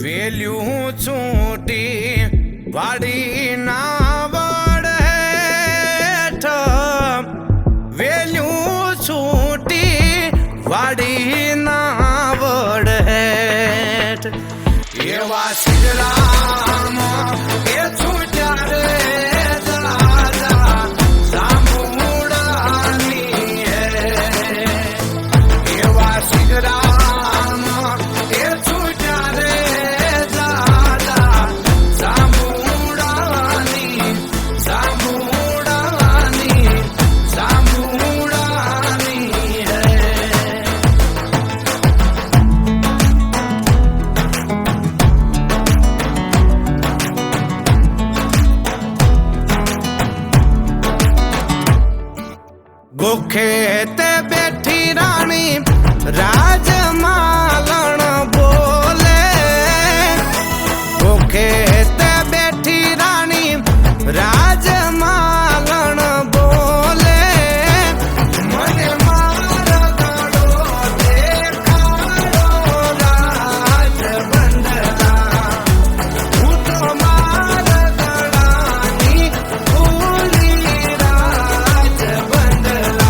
value છૂટી વાડી ના વડ હેઠ વેલ્યું છૂટી વાડી ના વડ હેઠ એવા સિદ્ધરામ એ છૂટ્યા રે દાદા સાંભળાની એવા સિદ્ધરામ એ છૂટ્યા રે દાદા સાંભળાની સાંભળાની સાંભળાની गोखे ते बैठी रानी राजमालन बोले गोखे ते बैठी रानी राजमालन बोले मने मारा गड़ो देखाड़ो राज बंदला હું તો મારા ગળાની ફૂલી રાજ બંદલા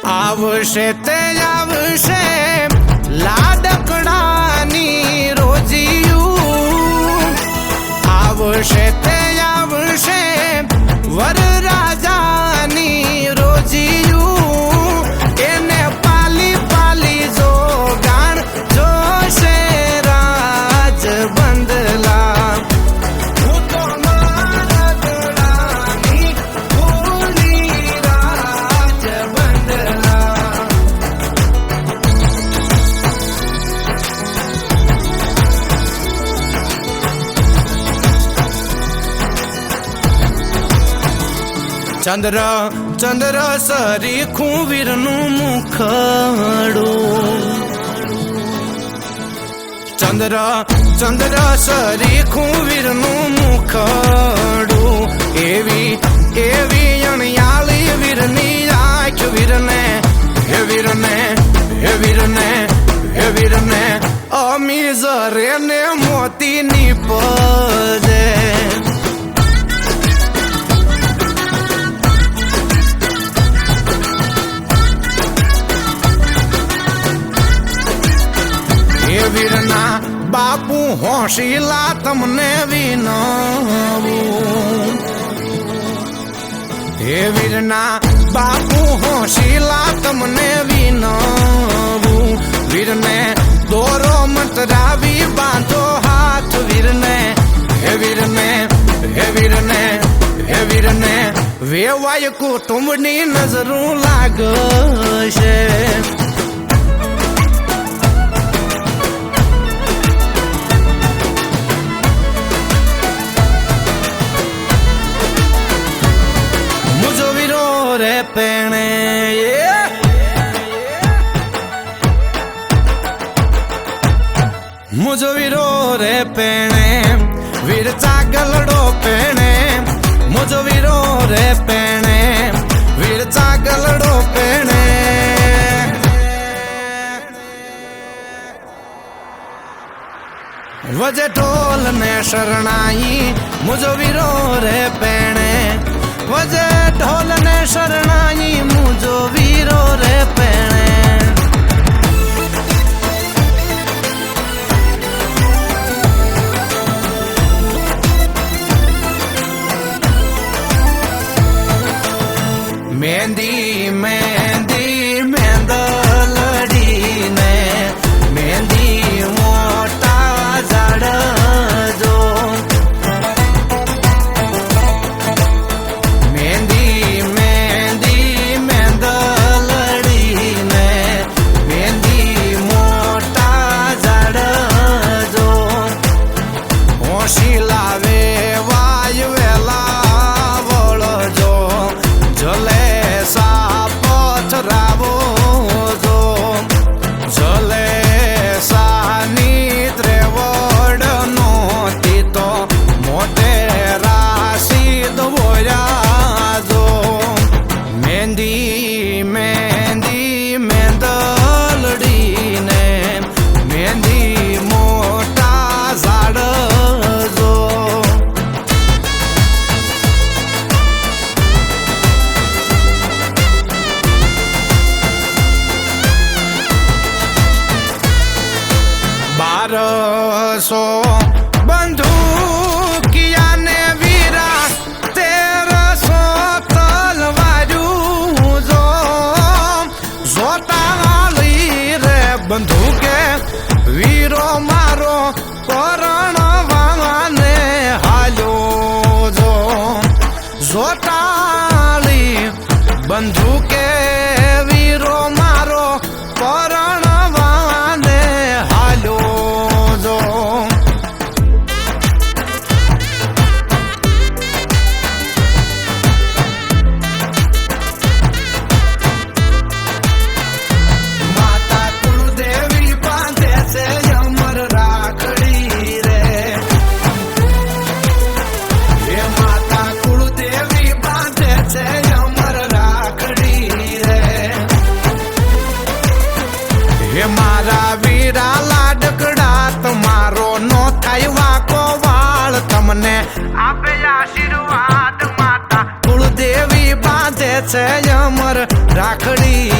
આવશે તે આવશે લાડકડાની રોજીયું આવશે તે આવશે વરરાજાની રોજીયું એને પાલી પાલી જોગાણ જોશે રાજ બંદલા હું તો મારા ગળાની ફૂલી રાજ બંદલા ચંદ્ર ચંદ્ર સરીખું વીરનું મુખડું ચંદ્ર ચંદ્ર સરીખું વીરનું મુખડું એવી એવી અણિયાળી વીરની આંખ વીરને હે વીરને હે વીરને હે વીરને અમી ઝરે ને મોતી નીપજે હે વીરના બાપુ હોશીલા તમને વિનવું હે વીરના બાપુ હોશીલા તમને વિનવું વીરને દોરો મંતરાવી બાંધો હાથ વીરને હે વીરને હે વીરને હે વીરને વેવાય કુટુંબની નજરું લાગશે મુજો વીરો રે પેણે મુજો વીરો રે પેણે વીર ચાગલડો પેણે મુજો વીરો રે પેણે વીર ચાગલડો પેણે વજે ઢોલ ને શરણાઈ મુજો વીરો રે પેણે વજે ઢોલ ને શરણાઈ મુજો વીરો રે પેણે મહેંદી મહેંદી મેંદલડીને મહેંદી મોટા ઝાડજો મહેંદી મહેંદી મેંદલડીને મહેંદી મોટા ઝાડજો હોશી લાવે વાય વેલા વળજો જલે પથરાવો જો જલે સાની ત્રેવડ નો તીતો મોટેરા બંધુ કે વીરો મારો પરણવાને હાલ્યો જો માતા કુળદેવી બાંધે છે અમર રાખડી રે એ માતા કુળદેવી બાંધે છે અમર રાખડી રે એ મારા વીરા લાડકડા તમારો નો થાય વાકો વાળ તમને આપે આશીર્વાદ માતા કુળદેવી બાંધે છે અમર રાખડી